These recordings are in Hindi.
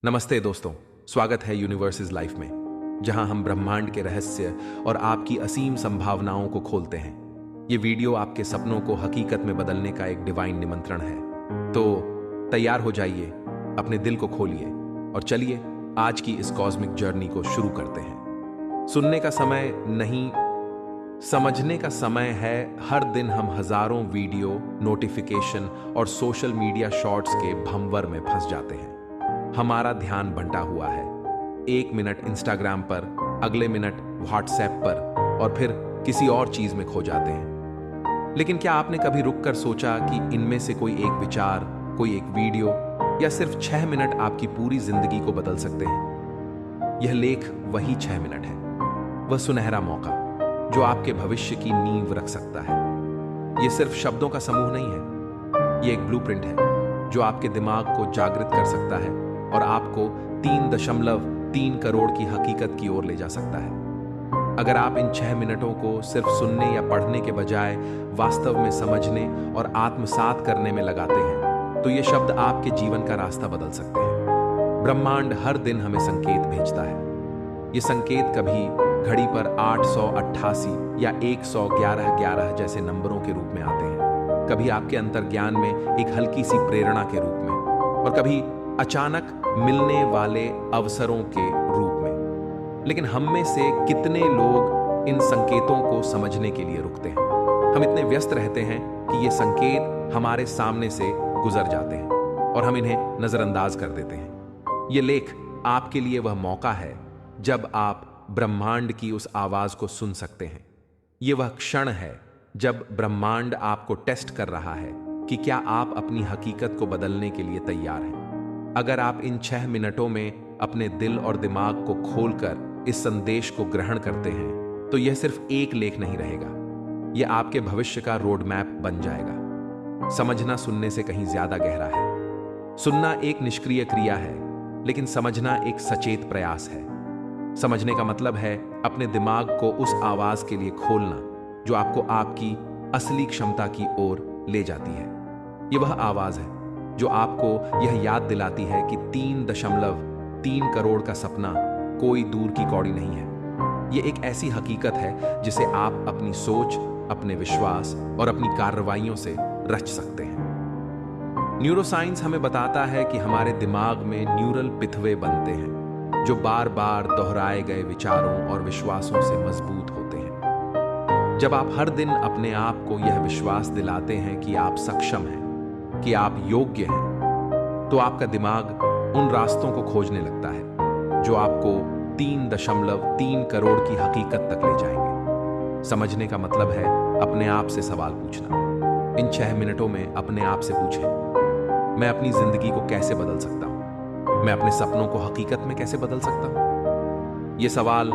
नमस्ते दोस्तों, स्वागत है यूनिवर्सेस लाइफ में, जहां हम ब्रह्मांड के रहस्य और आपकी असीम संभावनाओं को खोलते हैं। ये वीडियो आपके सपनों को हकीकत में बदलने का एक डिवाइन निमंत्रण है। तो तैयार हो जाइए, अपने दिल को खोलिए और चलिए आज की इस कॉस्मिक जर्नी को शुरू करते हैं। सुनने का समय नहीं, समझने का समय है। हर दिन हम हजारों वीडियो, नोटिफिकेशन और सोशल मीडिया शॉर्ट्स के भंवर में फंस जाते हैं। हमारा ध्यान बंटा हुआ है, एक मिनट इंस्टाग्राम पर, अगले मिनट व्हाट्सएप पर और फिर किसी और चीज में खो जाते हैं। लेकिन क्या आपने कभी रुककर सोचा कि इनमें से कोई एक विचार, कोई एक वीडियो या सिर्फ 6 मिनट आपकी पूरी जिंदगी को बदल सकते हैं? यह लेख वही 6 मिनट है, वह सुनहरा मौका जो आपके भविष्य की नींव रख सकता है। यह सिर्फ शब्दों का समूह नहीं है, यह एक ब्लूप्रिंट है जो आपके दिमाग को जागृत कर सकता है और आपको 3.3 करोड़ की हकीकत की ओर ले जा सकता है। अगर आप इन 6 मिनटों को सिर्फ सुनने या पढ़ने के बजाय वास्तव में समझने और आत्मसात करने में लगाते हैं, तो ये शब्द आपके जीवन का रास्ता बदल सकते हैं। ब्रह्मांड हर दिन हमें संकेत भेजता है। ये संकेत कभी घड़ी पर 888 या 111 जैसे नंबरों के रूप में आते हैं, कभी आपके अंतर्ज्ञान में एक हल्की सी प्रेरणा के रूप में, और कभी अचानक मिलने वाले अवसरों के रूप में। लेकिन हम में से कितने लोग इन संकेतों को समझने के लिए रुकते हैं? हम इतने व्यस्त रहते हैं कि ये संकेत हमारे सामने से गुजर जाते हैं और हम इन्हें नजरअंदाज कर देते हैं। ये लेख आपके लिए वह मौका है जब आप ब्रह्मांड की उस आवाज को सुन सकते हैं। ये वह क्षण है जब ब्रह्मांड आपको टेस्ट कर रहा है कि क्या आप अपनी हकीकत को बदलने के लिए तैयार हैं। अगर आप इन 6 मिनटों में अपने दिल और दिमाग को खोलकर इस संदेश को ग्रहण करते हैं, तो यह सिर्फ एक लेख नहीं रहेगा, यह आपके भविष्य का रोड मैप बन जाएगा। समझना सुनने से कहीं ज्यादा गहरा है। सुनना एक निष्क्रिय क्रिया है, लेकिन समझना एक सचेत प्रयास है। समझने का मतलब है अपने दिमाग को उस आवाज के लिए खोलना जो आपको आपकी असली क्षमता की ओर ले जाती है। यह वह आवाज है जो आपको यह याद दिलाती है कि 3.3 करोड़ का सपना कोई दूर की कौड़ी नहीं है। यह एक ऐसी हकीकत है जिसे आप अपनी सोच, अपने विश्वास और अपनी कार्रवाइयों से रच सकते हैं। न्यूरोसाइंस हमें बताता है कि हमारे दिमाग में न्यूरल पिथवे बनते हैं जो बार बार दोहराए गए विचारों और विश्वासों से मजबूत होते हैं। जब आप हर दिन अपने आप को यह विश्वास दिलाते हैं कि आप सक्षम हैं, कि आप योग्य हैं, तो आपका दिमाग उन रास्तों को खोजने लगता है जो आपको 3.3 करोड़ की हकीकत तक ले जाएंगे। समझने का मतलब है अपने आप से सवाल पूछना। इन 6 मिनटों में अपने आप से पूछें, मैं अपनी जिंदगी को कैसे बदल सकता हूं? मैं अपने सपनों को हकीकत में कैसे बदल सकता हूं? ये सवाल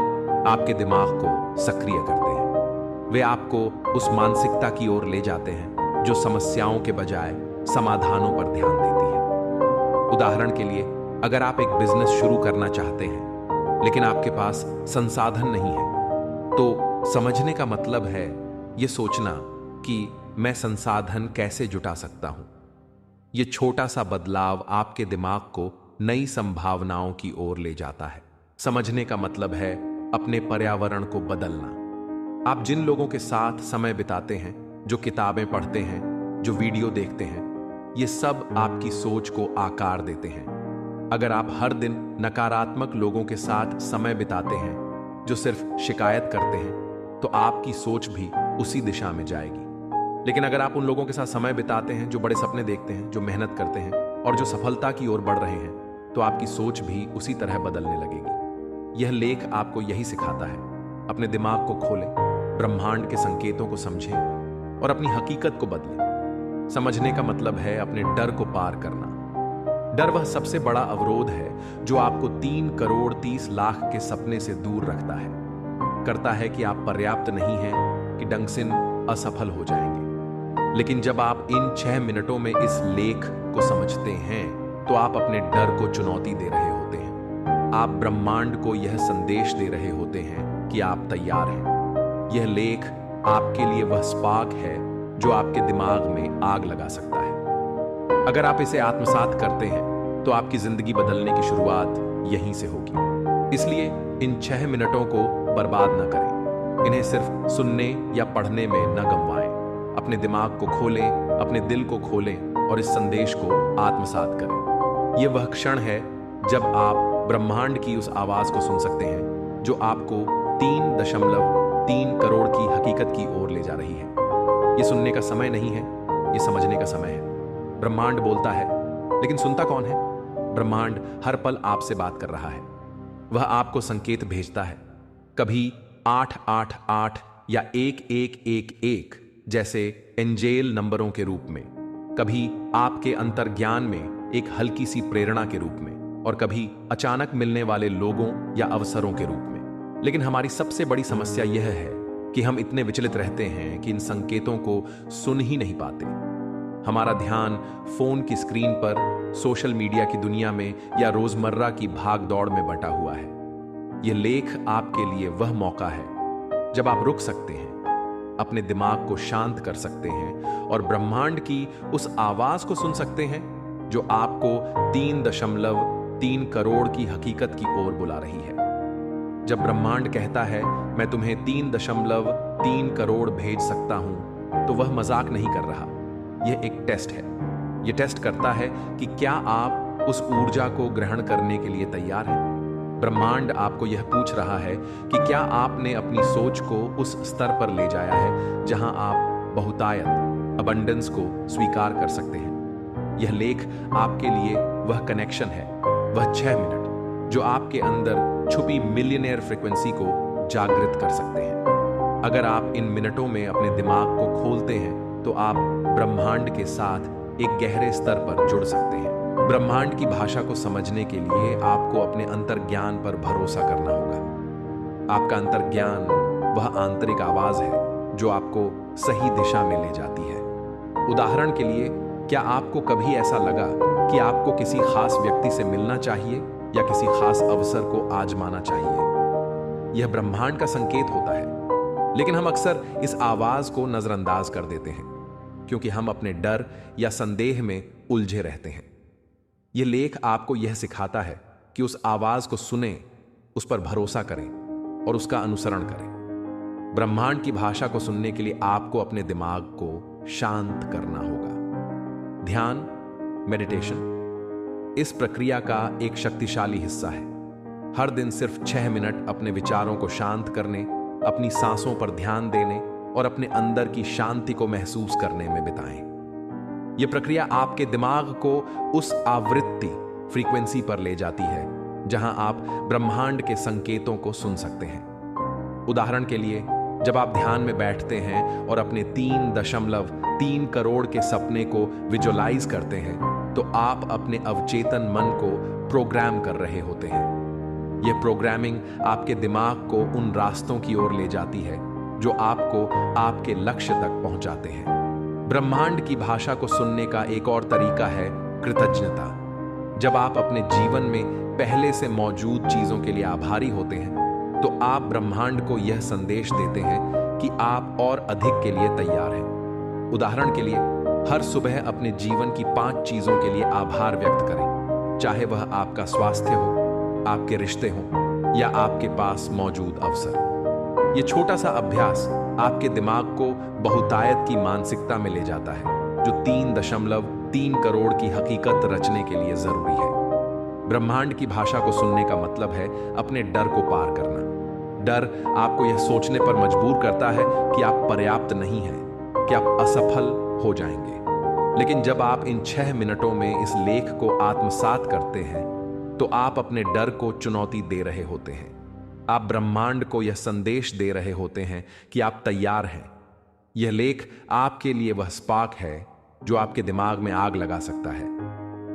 आपके दिमाग को सक्रिय करते हैं। वे आपको उस मानसिकता की ओर ले जाते हैं जो समस्याओं के बजाय समाधानों पर ध्यान देती है। उदाहरण के लिए, अगर आप एक बिजनेस शुरू करना चाहते हैं लेकिन आपके पास संसाधन नहीं है, तो समझने का मतलब है यह सोचना कि मैं संसाधन कैसे जुटा सकता हूं। यह छोटा सा बदलाव आपके दिमाग को नई संभावनाओं की ओर ले जाता है। समझने का मतलब है अपने पर्यावरण को बदलना। आप जिन लोगों के साथ समय बिताते हैं, जो किताबें पढ़ते हैं, जो वीडियो देखते हैं, ये सब आपकी सोच को आकार देते हैं। अगर आप हर दिन नकारात्मक लोगों के साथ समय बिताते हैं जो सिर्फ शिकायत करते हैं, तो आपकी सोच भी उसी दिशा में जाएगी। लेकिन अगर आप उन लोगों के साथ समय बिताते हैं जो बड़े सपने देखते हैं, जो मेहनत करते हैं और जो सफलता की ओर बढ़ रहे हैं, तो आपकी सोच भी उसी तरह बदलने लगेगी। यह लेख आपको यही सिखाता है। अपने दिमाग को खोलें, ब्रह्मांड के संकेतों को समझें और अपनी हकीकत को बदलें। समझने का मतलब है अपने डर को पार करना। डर वह सबसे बड़ा अवरोध है जो आपको 3 करोड़ 30 लाख के सपने से दूर रखता है। करता है कि आप पर्याप्त नहीं हैं, कि ढंग से असफल हो जाएंगे। लेकिन जब आप इन 6 मिनटों में इस लेख को समझते हैं, तो आप अपने डर को चुनौती दे रहे होते हैं। आप ब्रह्मांड को यह संदेश दे रहे होते हैं कि आप तैयार हैं। यह लेख आपके लिए वह स्पार्क है जो आपके दिमाग में आग लगा सकता है। अगर आप इसे आत्मसात करते हैं, तो आपकी जिंदगी बदलने की शुरुआत यहीं से होगी। इसलिए इन 6 मिनटों को बर्बाद न करें। इन्हें सिर्फ सुनने या पढ़ने में न गंवाएं। अपने दिमाग को खोलें, अपने दिल को खोलें और इस संदेश को आत्मसात करें। यह वह क्षण है जब आप ब्रह्मांड की उस आवाज को सुन सकते हैं जो आपको 3.3 करोड़ की हकीकत की ओर ले जा रही है। यह सुनने का समय नहीं है, यह समझने का समय है। ब्रह्मांड बोलता है, लेकिन सुनता कौन है? ब्रह्मांड हर पल आपसे बात कर रहा है। वह आपको संकेत भेजता है, कभी 888 या 1111 जैसे एंजेल नंबरों के रूप में, कभी आपके अंतर्ज्ञान में एक हल्की सी प्रेरणा के रूप में, और कभी अचानक मिलने वाले लोगों या अवसरों के रूप में। लेकिन हमारी सबसे बड़ी समस्या यह है कि हम इतने विचलित रहते हैं कि इन संकेतों को सुन ही नहीं पाते। हमारा ध्यान फोन की स्क्रीन पर, सोशल मीडिया की दुनिया में या रोजमर्रा की भाग दौड़ में बटा हुआ है। यह लेख आपके लिए वह मौका है जब आप रुक सकते हैं, अपने दिमाग को शांत कर सकते हैं और ब्रह्मांड की उस आवाज को सुन सकते हैं जो आपको 3.3 करोड़ की हकीकत की ओर बुला रही है। जब ब्रह्मांड कहता है, मैं तुम्हें 3.3 करोड़ भेज सकता हूं, तो वह मजाक नहीं कर रहा। यह एक टेस्ट है। यह टेस्ट करता है कि क्या आप उस ऊर्जा को ग्रहण करने के लिए तैयार हैं। ब्रह्मांड आपको यह पूछ रहा है कि क्या आपने अपनी सोच को उस स्तर पर ले जाया है जहां आप बहुतायत, अबंडेंस को स्वीकार कर सकते हैं। यह लेख आपके लिए वह कनेक्शन है, वह 6 मिनट जो आपके अंदर छुपी मिलियनेयर फ्रीक्वेंसी को जागृत कर सकते हैं। अगर आप इन मिनटों में अपने दिमाग को खोलते हैं तो आप ब्रह्मांड के साथ एक गहरे स्तर पर जुड़ सकते हैं। ब्रह्मांड की भाषा को समझने के लिए आपको अपने अंतर्ज्ञान पर भरोसा करना होगा। आपका अंतर्ज्ञान वह आंतरिक आवाज है जो आपको सही दिशा में ले जाती है। उदाहरण के लिए, क्या आपको कभी ऐसा लगा कि आपको किसी खास व्यक्ति से मिलना चाहिए या किसी खास अवसर को आजमाना चाहिए? यह ब्रह्मांड का संकेत होता है, लेकिन हम अक्सर इस आवाज को नजरअंदाज कर देते हैं क्योंकि हम अपने डर या संदेह में उलझे रहते हैं। यह लेख आपको यह सिखाता है कि उस आवाज को सुने, उस पर भरोसा करें और उसका अनुसरण करें। ब्रह्मांड की भाषा को सुनने के लिए आपको अपने दिमाग को शांत करना होगा। ध्यान, मेडिटेशन इस प्रक्रिया का एक शक्तिशाली हिस्सा है। हर दिन सिर्फ 6 मिनट अपने विचारों को शांत करने, अपनी सांसों पर ध्यान देने और अपने अंदर की शांति को महसूस करने में बिताएं। यह प्रक्रिया आपके दिमाग को उस आवृत्ति, फ्रीक्वेंसी पर ले जाती है जहां आप ब्रह्मांड के संकेतों को सुन सकते हैं। उदाहरण के लिए, जब आप ध्यान में बैठते हैं और अपने 3.3 करोड़ के सपने को विजुअलाइज करते हैं, तो आप अपने अवचेतन मन को प्रोग्राम कर रहे होते हैं। यह प्रोग्रामिंग आपके दिमाग को उन रास्तों की ओर ले जाती है जो आपको आपके लक्ष्य तक पहुंचाते हैं। ब्रह्मांड की भाषा को सुनने का एक और तरीका है कृतज्ञता। जब आप अपने जीवन में पहले से मौजूद चीजों के लिए आभारी होते हैं, तो आप ब्रह्मांड को यह संदेश देते हैं कि आप और अधिक के लिए तैयार हैं। उदाहरण के लिए, हर सुबह अपने जीवन की 5 चीजों के लिए आभार व्यक्त करें, चाहे वह आपका स्वास्थ्य हो, आपके रिश्ते हों या आपके पास मौजूद अवसर। यह छोटा सा अभ्यास आपके दिमाग को बहुतायत की मानसिकता में ले जाता है, जो 3.3 करोड़ की हकीकत रचने के लिए जरूरी है। ब्रह्मांड की भाषा को सुनने का मतलब है अपने डर को पार करना। डर आपको यह सोचने पर मजबूर करता है कि आप पर्याप्त नहीं हैं, कि आप असफल हो जाएंगे। लेकिन जब आप इन 6 मिनटों में इस लेख को आत्मसात करते हैं, तो आप अपने डर को चुनौती दे रहे होते हैं। आप ब्रह्मांड को यह संदेश दे रहे होते हैं कि आप तैयार हैं। यह लेख आपके लिए वह स्पार्क है जो आपके दिमाग में आग लगा सकता है।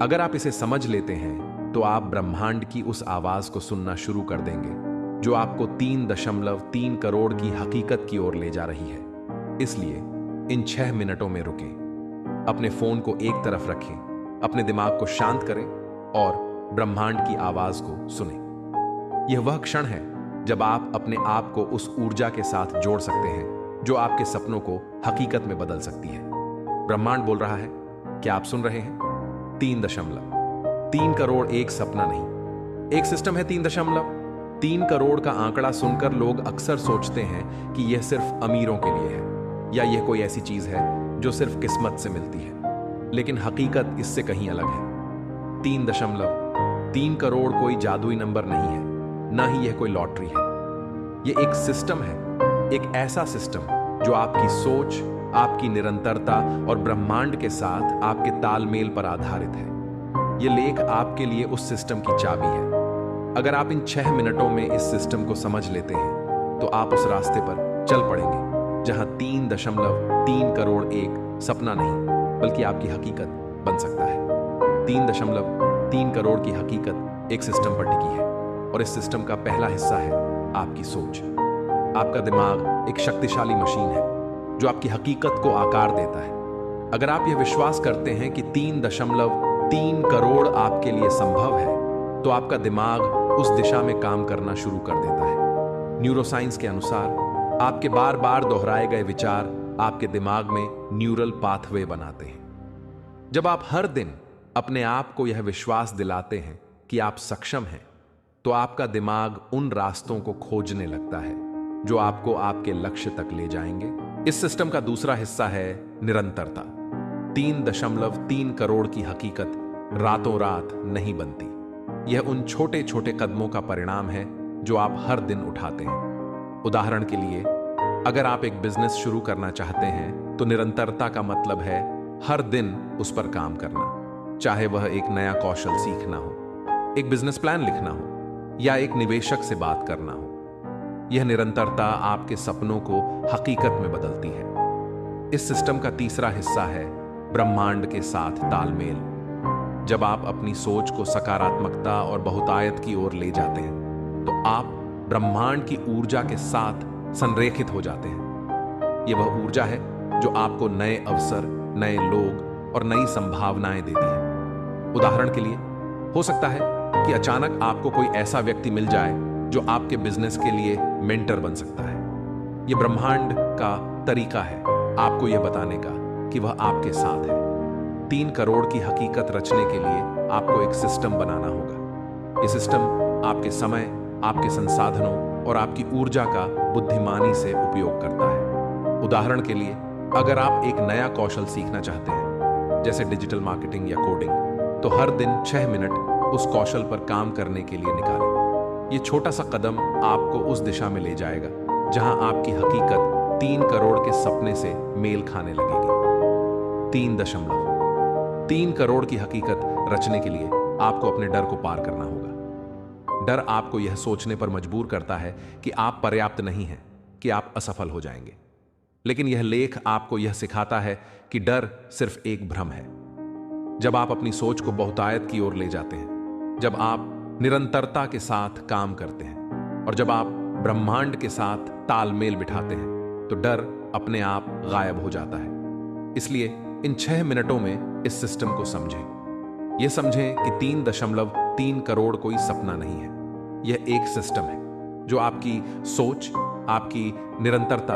अगर आप इसे समझ लेते हैं, तो आप ब्रह्मांड की उस आवाज को सुनना शुरू कर देंगे जो आपको 3.3 करोड़ की हकीकत की ओर ले जा रही है। इसलिए इन 6 मिनटों में रुकें, अपने फोन को एक तरफ रखें, अपने दिमाग को शांत करें और ब्रह्मांड की आवाज को सुनें। यह वह क्षण है जब आप अपने आप को उस ऊर्जा के साथ जोड़ सकते हैं जो आपके सपनों को हकीकत में बदल सकती है। ब्रह्मांड बोल रहा है, क्या आप सुन रहे हैं? 3 करोड़ एक सपना नहीं। एक सिस्टम है 3.3 करोड़ का आंकड़ा सुनकर लोग अक्सर सोचते हैं कि यह सिर्फ अमीरों के लिए है या यह कोई ऐसी चीज है जो सिर्फ किस्मत से मिलती है। लेकिन हकीकत इससे कहीं अलग है। 3.3 करोड़ कोई जादुई नंबर नहीं है, ना ही यह कोई लॉटरी है। यह एक सिस्टम है, एक ऐसा सिस्टम जो आपकी सोच, आपकी निरंतरता और ब्रह्मांड के साथ आपके तालमेल पर आधारित है। यह लेख आपके लिए उस सिस्टम की चाबी है। अगर आप इन 6 मिनटों में इस सिस्टम को समझ लेते हैं तो आप उस रास्ते पर चल पड़ेंगे जहां 3.3 करोड़ एक सपना नहीं बल्कि आपकी हकीकत बन सकता है। 3.3 करोड़ की हकीकत एक सिस्टम पर टिकी है और इस सिस्टम का पहला हिस्सा है आपकी सोच। आपका दिमाग एक शक्तिशाली मशीन है जो आपकी हकीकत को आकार देता है। अगर आप यह विश्वास करते हैं कि 3.3 करोड़ आपके लिए संभव है तो आपका दिमाग उस दिशा में काम करना शुरू कर देता है। न्यूरोसाइंस के अनुसार आपके बार बार दोहराए गए विचार आपके दिमाग में न्यूरल पाथवे बनाते हैं। जब आप हर दिन अपने आप को यह विश्वास दिलाते हैं कि आप सक्षम हैं तो आपका दिमाग उन रास्तों को खोजने लगता है जो आपको आपके लक्ष्य तक ले जाएंगे। इस सिस्टम का दूसरा हिस्सा है निरंतरता। 3.3 करोड़ की हकीकत रातों रात नहीं बनती। यह उन छोटे छोटे कदमों का परिणाम है जो आप हर दिन उठाते हैं। उदाहरण के लिए, अगर आप एक बिजनेस शुरू करना चाहते हैं तो निरंतरता का मतलब है हर दिन उस पर काम करना। चाहे वह एक नया कौशल सीखना हो, एक बिजनेस प्लान लिखना हो या एक निवेशक से बात करना हो। यह निरंतरता आपके सपनों को हकीकत में बदलती है। इस सिस्टम का तीसरा हिस्सा है ब्रह्मांड के साथ तालमेल। जब आप अपनी सोच को सकारात्मकता और बहुतायत की ओर ले जाते हैं तो आप ब्रह्मांड की ऊर्जा के साथ संरेखित हो जाते हैं। यह वह ऊर्जा है जो आपको नए अवसर, नए लोग और नई संभावनाएं देती है। उदाहरण के लिए, हो सकता है कि अचानक आपको कोई ऐसा व्यक्ति मिल जाए जो आपके बिजनेस के लिए मेंटर बन सकता है। यह ब्रह्मांड का तरीका है आपको यह बताने का कि वह आपके साथ है। 3 करोड़ की हकीकत रचने के लिए आपको एक सिस्टम बनाना होगा। यह सिस्टम आपके समय, आपके संसाधनों और आपकी ऊर्जा का बुद्धिमानी से उपयोग करता है। उदाहरण के लिए, अगर आप एक नया कौशल सीखना चाहते हैं जैसे डिजिटल मार्केटिंग या कोडिंग, तो हर दिन 6 मिनट उस कौशल पर काम करने के लिए निकालें। यह छोटा सा कदम आपको उस दिशा में ले जाएगा जहां आपकी हकीकत 3 करोड़ के सपने से मेल खाने लगेगी। 3 करोड़ की हकीकत रचने के लिए आपको अपने डर को पार करना होगा। डर आपको यह सोचने पर मजबूर करता है कि आप पर्याप्त नहीं हैं, कि आप असफल हो जाएंगे। लेकिन यह लेख आपको यह सिखाता है कि डर सिर्फ एक भ्रम है। जब आप अपनी सोच को बहुतायत की ओर ले जाते हैं, जब आप निरंतरता के साथ काम करते हैं और जब आप ब्रह्मांड के साथ तालमेल बिठाते हैं तो डर अपने आप गायब हो जाता है। इसलिए इन 6 मिनटों में इस सिस्टम को समझें। यह समझें कि 3.3 करोड़ कोई सपना नहीं है। यह एक सिस्टम है जो आपकी सोच, आपकी निरंतरता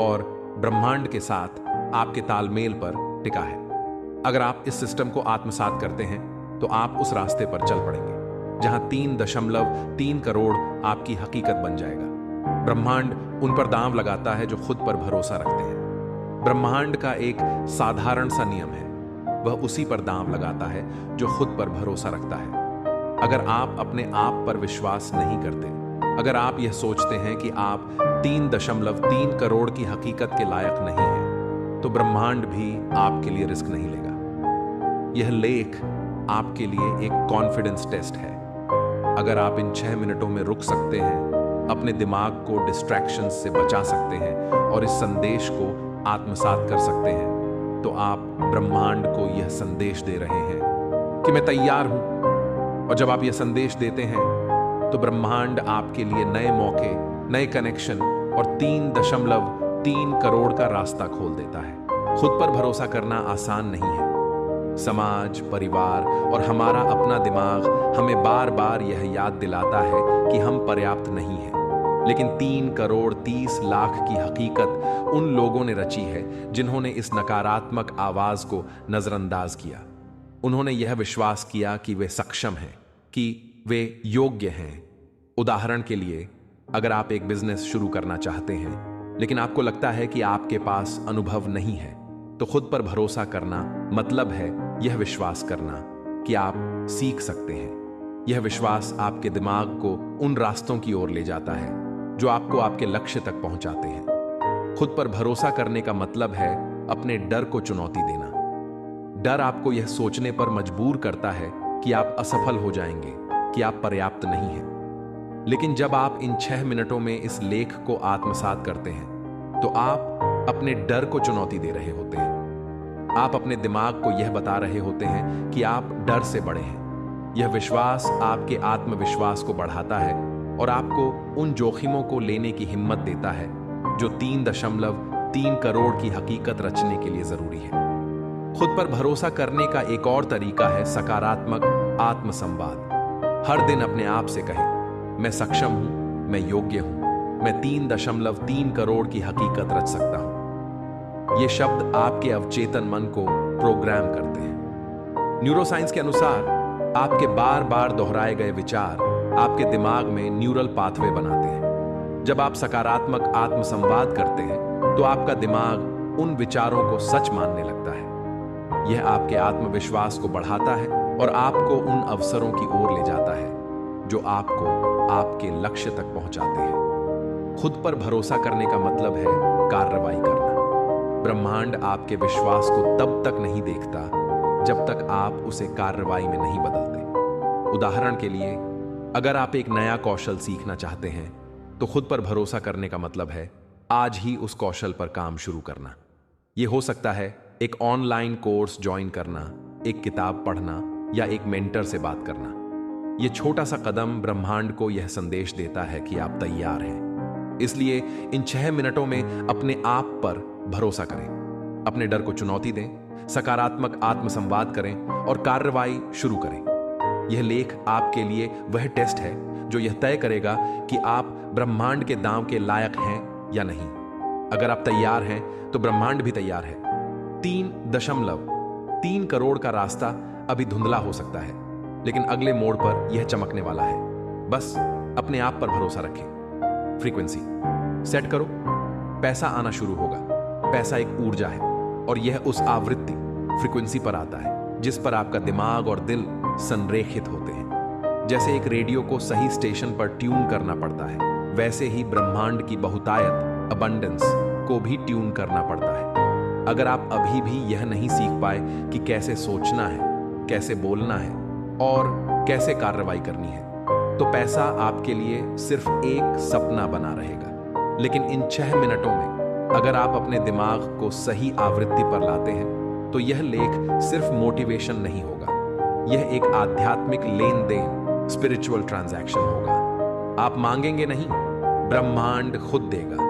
और ब्रह्मांड के साथ आपके तालमेल पर टिका है। अगर आप इस सिस्टम को आत्मसात करते हैं तो आप उस रास्ते पर चल पड़ेंगे जहां 3.3 करोड़ आपकी हकीकत बन जाएगा। ब्रह्मांड उन पर दांव लगाता है जो खुद पर भरोसा रखते हैं। ब्रह्मांड का एक साधारण सा नियम है, वह उसी पर दांव लगाता है जो खुद पर भरोसा रखता है। अगर आप अपने आप पर विश्वास नहीं करते, अगर आप यह सोचते हैं कि आप 3.3 करोड़ की हकीकत के लायक नहीं हैं, तो ब्रह्मांड भी आपके लिए रिस्क नहीं लेगा। यह लेख आपके लिए एक कॉन्फिडेंस टेस्ट है। अगर आप इन 6 मिनटों में रुक सकते हैं, अपने दिमाग को डिस्ट्रैक्शंस से बचा सकते हैं और इस संदेश को आत्मसात कर सकते हैं, तो आप ब्रह्मांड को यह संदेश दे रहे हैं कि मैं तैयार हूं। और जब आप यह संदेश देते हैं तो ब्रह्मांड आपके लिए नए मौके, नए कनेक्शन और 3.3 करोड़ का रास्ता खोल देता है। खुद पर भरोसा करना आसान नहीं है। समाज, परिवार और हमारा अपना दिमाग हमें बार बार यह याद दिलाता है कि हम पर्याप्त नहीं हैं। लेकिन 3 करोड़ 30 लाख की हकीकत उन लोगों ने रची है जिन्होंने इस नकारात्मक आवाज को नजरअंदाज किया। उन्होंने यह विश्वास किया कि वे सक्षम हैं, कि वे योग्य हैं। उदाहरण के लिए, अगर आप एक बिजनेस शुरू करना चाहते हैं लेकिन आपको लगता है कि आपके पास अनुभव नहीं है, तो खुद पर भरोसा करना मतलब है यह विश्वास करना कि आप सीख सकते हैं। यह विश्वास आपके दिमाग को उन रास्तों की ओर ले जाता है जो आपको आपके लक्ष्य तक पहुंचाते हैं। खुद पर भरोसा करने का मतलब है अपने डर को चुनौती देना। डर आपको यह सोचने पर मजबूर करता है कि आप असफल हो जाएंगे, कि आप पर्याप्त नहीं हैं। लेकिन जब आप इन 6 मिनटों में इस लेख को आत्मसात करते हैं तो आप अपने डर को चुनौती दे रहे होते हैं। आप अपने दिमाग को यह बता रहे होते हैं कि आप डर से बड़े हैं। यह विश्वास आपके आत्मविश्वास को बढ़ाता है और आपको उन जोखिमों को लेने की हिम्मत देता है जो 3.3 करोड़ की हकीकत रचने के लिए जरूरी है। खुद पर भरोसा करने का एक और तरीका है सकारात्मक आत्मसंवाद। हर दिन अपने आप से कहें, मैं सक्षम हूं, मैं योग्य हूं, मैं 3.3 करोड़ की हकीकत रच सकता हूं। ये शब्द आपके अवचेतन मन को प्रोग्राम करते हैं। न्यूरोसाइंस के अनुसार आपके बार बार दोहराए गए विचार आपके दिमाग में न्यूरल पाथवे बनाते हैं। जब आप सकारात्मक आत्मसंवाद करते हैं तो आपका दिमाग उन विचारों को सच मानने लगता है। यह आपके आत्मविश्वास को बढ़ाता है और आपको उन अवसरों की ओर ले जाता है जो आपको आपके लक्ष्य तक पहुंचाते हैं। खुद पर भरोसा करने का मतलब है कार्रवाई करना। ब्रह्मांड आपके विश्वास को तब तक नहीं देखता जब तक आप उसे कार्रवाई में नहीं बदलते। उदाहरण के लिए, अगर आप एक नया कौशल सीखना चाहते हैं तो खुद पर भरोसा करने का मतलब है आज ही उस कौशल पर काम शुरू करना। यह हो सकता है एक ऑनलाइन कोर्स ज्वाइन करना, एक किताब पढ़ना या एक मेंटर से बात करना। यह छोटा सा कदम ब्रह्मांड को यह संदेश देता है कि आप तैयार हैं। इसलिए इन 6 मिनटों में अपने आप पर भरोसा करें, अपने डर को चुनौती दें, सकारात्मक आत्मसंवाद करें और कार्रवाई शुरू करें। यह लेख आपके लिए वह टेस्ट है जो यह तय करेगा कि आप ब्रह्मांड के दांव के लायक हैं या नहीं। अगर आप तैयार हैं तो ब्रह्मांड भी तैयार है। 3.3 करोड़ का रास्ता अभी धुंधला हो सकता है, लेकिन अगले मोड़ पर यह चमकने वाला है। बस अपने आप पर भरोसा रखें। फ्रीक्वेंसी सेट करो, पैसा आना शुरू होगा। पैसा एक ऊर्जा है और यह उस आवृत्ति फ्रीक्वेंसी पर आता है जिस पर आपका दिमाग और दिल संरेखित होते हैं। जैसे एक रेडियो को सही स्टेशन पर ट्यून करना पड़ता है, वैसे ही ब्रह्मांड की बहुतायत अबंडेंस को भी ट्यून करना पड़ता है। अगर आप अभी भी यह नहीं सीख पाए कि कैसे सोचना है, कैसे बोलना है और कैसे कार्रवाई करनी है, तो पैसा आपके लिए सिर्फ एक सपना बना रहेगा। लेकिन इन 6 मिनटों में अगर आप अपने दिमाग को सही आवृत्ति पर लाते हैं तो यह लेख सिर्फ मोटिवेशन नहीं होगा, यह एक आध्यात्मिक लेन देन, स्पिरिचुअल ट्रांजैक्शन होगा। आप मांगेंगे नहीं, ब्रह्मांड खुद देगा।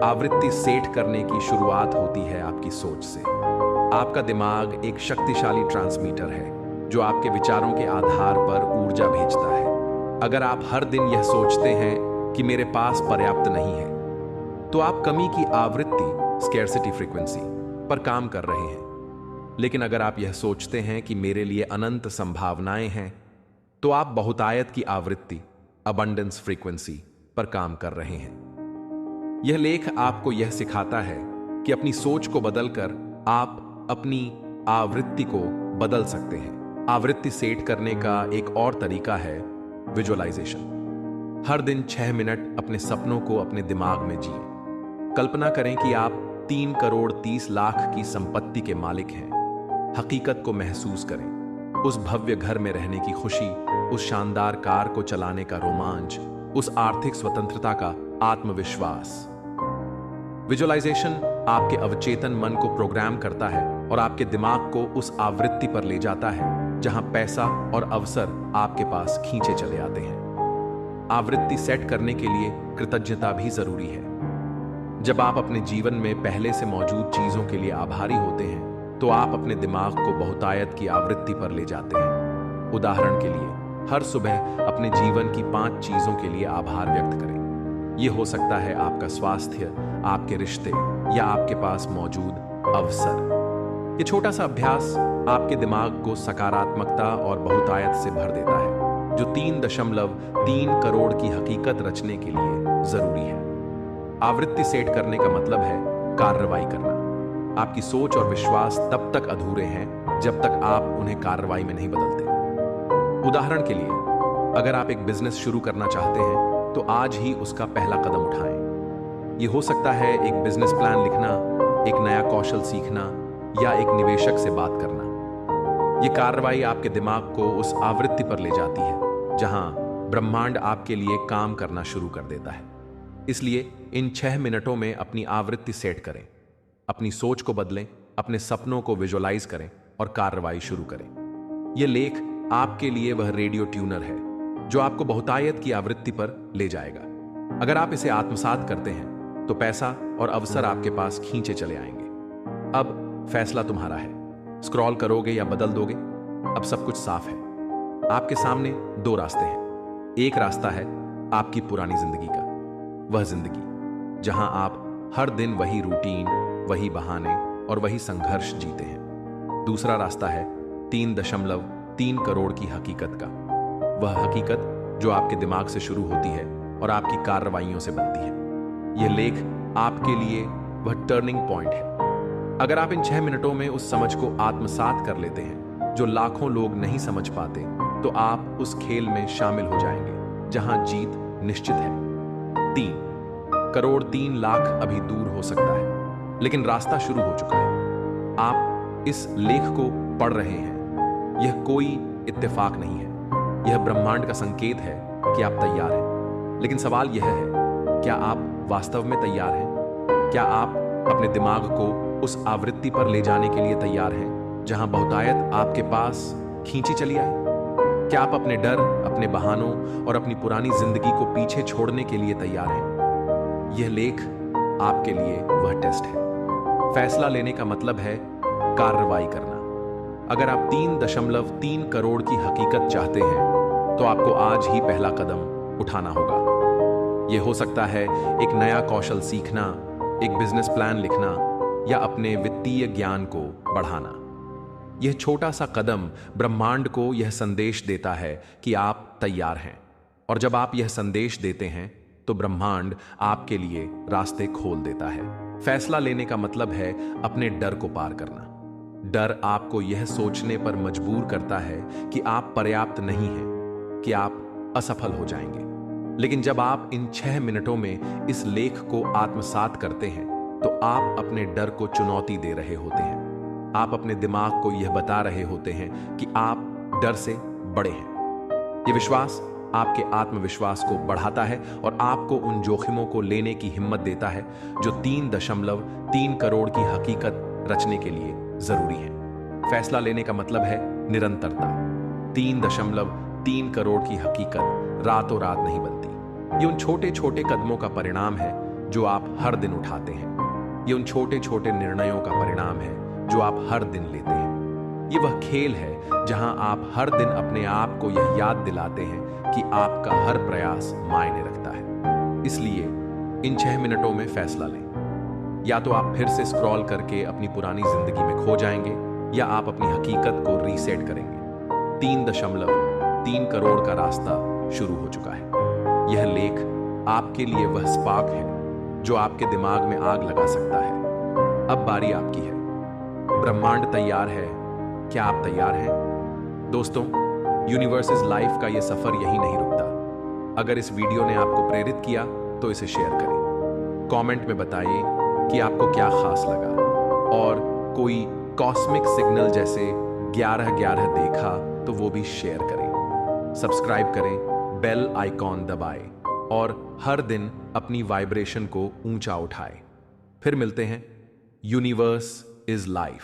आवृत्ति सेट करने की शुरुआत होती है आपकी सोच से। आपका दिमाग एक शक्तिशाली ट्रांसमीटर है जो आपके विचारों के आधार पर ऊर्जा भेजता है। अगर आप हर दिन यह सोचते हैं कि मेरे पास पर्याप्त नहीं है, तो आप कमी की आवृत्ति, स्कैरसिटी फ्रीक्वेंसी पर काम कर रहे हैं। लेकिन अगर आप यह सोचते हैं कि मेरे लिए अनंत संभावनाएं हैं, तो आप बहुतायत की आवृत्ति, अबंडेंस फ्रीक्वेंसी पर काम कर रहे हैं। यह लेख आपको यह सिखाता है कि अपनी सोच को बदलकर आप अपनी आवृत्ति को बदल सकते हैं। आवृत्ति सेट करने का एक और तरीका है विजुअलाइजेशन। हर दिन 6 मिनट अपने सपनों को अपने दिमाग में जिए। कल्पना करें कि आप 3 करोड़ 30 लाख की संपत्ति के मालिक हैं। हकीकत को महसूस करें, उस भव्य घर में रहने की खुशी, उस शानदार कार को चलाने का रोमांच, उस आर्थिक स्वतंत्रता का आत्मविश्वास। विजुअलाइजेशन आपके अवचेतन मन को प्रोग्राम करता है और आपके दिमाग को उस आवृत्ति पर ले जाता है जहां पैसा और अवसर आपके पास खींचे चले आते हैं। आवृत्ति सेट करने के लिए कृतज्ञता भी जरूरी है। जब आप अपने जीवन में पहले से मौजूद चीजों के लिए आभारी होते हैं, तो आप अपने दिमाग को बहुतायत की आवृत्ति पर ले जाते हैं। उदाहरण के लिए, हर सुबह अपने जीवन की 5 चीजों के लिए आभार व्यक्त करें। यह हो सकता है आपका स्वास्थ्य, आपके रिश्ते या आपके पास मौजूद अवसर। ये छोटा सा अभ्यास आपके दिमाग को सकारात्मकता और बहुतायत से भर देता है, जो 3.3 करोड़ की हकीकत रचने के लिए जरूरी है। आवृत्ति सेट करने का मतलब है कार्रवाई करना। आपकी सोच और विश्वास तब तक अधूरे हैं जब तक आप उन्हें कार्रवाई में नहीं बदलते। उदाहरण के लिए, अगर आप एक बिजनेस शुरू करना चाहते हैं तो आज ही उसका पहला कदम उठाएं। यह हो सकता है एक बिजनेस प्लान लिखना, एक नया कौशल सीखना या एक निवेशक से बात करना। यह कार्रवाई आपके दिमाग को उस आवृत्ति पर ले जाती है जहां ब्रह्मांड आपके लिए काम करना शुरू कर देता है। इसलिए इन 6 मिनटों में अपनी आवृत्ति सेट करें, अपनी सोच को बदलें, अपने सपनों को विजुअलाइज करें और कार्रवाई शुरू करें। यह लेख आपके लिए वह रेडियो ट्यूनर है जो आपको बहुतायत की आवृत्ति पर ले जाएगा। अगर आप इसे आत्मसात करते हैं तो पैसा और अवसर आपके पास खींचे चले आएंगे। अब फैसला तुम्हारा है, स्क्रॉल करोगे या बदल दोगे। अब सब कुछ साफ है। आपके सामने 2 रास्ते हैं। एक रास्ता है आपकी पुरानी जिंदगी का, वह जिंदगी जहां आप हर दिन वही रूटीन, वही बहाने और वही संघर्ष जीते हैं। दूसरा रास्ता है 3.3 करोड़ की हकीकत का, वह हकीकत जो आपके दिमाग से शुरू होती है और आपकी कार्रवाइयों से बनती है। यह लेख आपके लिए वह टर्निंग पॉइंट है। अगर आप इन 6 मिनटों में उस समझ को आत्मसात कर लेते हैं जो लाखों लोग नहीं समझ पाते, तो आप उस खेल में शामिल हो जाएंगे जहां जीत निश्चित है। 3 करोड़ 3 लाख अभी दूर हो सकता है, लेकिन रास्ता शुरू हो चुका है। आप इस लेख को पढ़ रहे हैं, यह कोई इत्तेफाक नहीं है। यह ब्रह्मांड का संकेत है कि आप तैयार हैं। लेकिन सवाल यह है, क्या आप वास्तव में तैयार हैं? क्या आप अपने दिमाग को उस आवृत्ति पर ले जाने के लिए तैयार हैं जहां बहुतायत आपके पास खींची चली आए? क्या आप अपने डर, अपने बहानों और अपनी पुरानी जिंदगी को पीछे छोड़ने के लिए तैयार हैं? यह लेख आपके लिए वह टेस्ट है। फैसला लेने का मतलब है कार्रवाई करना। अगर आप 3.3 करोड़ की हकीकत चाहते हैं तो आपको आज ही पहला कदम उठाना होगा। यह हो सकता है एक नया कौशल सीखना, एक बिजनेस प्लान लिखना या अपने वित्तीय ज्ञान को बढ़ाना। यह छोटा सा कदम ब्रह्मांड को यह संदेश देता है कि आप तैयार हैं, और जब आप यह संदेश देते हैं तो ब्रह्मांड आपके लिए रास्ते खोल देता है। फैसला लेने का मतलब है अपने डर को पार करना। डर आपको यह सोचने पर मजबूर करता है कि आप पर्याप्त नहीं हैं, कि आप असफल हो जाएंगे। लेकिन जब आप इन 6 मिनटों में इस लेख को आत्मसात करते हैं तो आप अपने डर को चुनौती दे रहे होते हैं। आप अपने दिमाग को यह बता रहे होते हैं कि आप डर से बड़े हैं। यह विश्वास आपके आत्मविश्वास को बढ़ाता है और आपको उन जोखिमों को लेने की हिम्मत देता है जो 3.3 करोड़ की हकीकत रचने के लिए जरूरी है। फैसला लेने का मतलब है निरंतरता। 3.3 करोड़ की हकीकत रातों रात नहीं बनती। ये उन छोटे छोटे कदमों का परिणाम है जो आप हर दिन उठाते हैं। ये उन छोटे छोटे निर्णयों का परिणाम है जो आप हर दिन लेते हैं। ये वह खेल है जहां आप हर दिन अपने आप को यह याद दिलाते हैं कि आपका हर प्रयास मायने रखता है। इसलिए इन 6 मिनटों में फैसला लें। या तो आप फिर से स्क्रॉल करके अपनी पुरानी जिंदगी में खो जाएंगे, या आप अपनी हकीकत को रीसेट करेंगे। 3.3 करोड़ का रास्ता शुरू हो चुका है। यह लेख आपके लिए वह स्पार्क है जो आपके दिमाग में आग लगा सकता है। अब बारी आपकी है। ब्रह्मांड तैयार है। क्या आप तैयार हैं? दोस्तों, यूनिवर्सेस लाइफ का यह सफर यहीं नहीं रुकता। अगर इस वीडियो ने आपको प्रेरित किया तो इसे शेयर करें। कमेंट में बताइए कि आपको क्या खास लगा, और कोई कॉस्मिक सिग्नल जैसे 11-11 देखा तो वो भी शेयर करें। सब्सक्राइब करें, बेल आइकॉन दबाएं और हर दिन अपनी वाइब्रेशन को ऊंचा उठाएं। फिर मिलते हैं। Universe is life.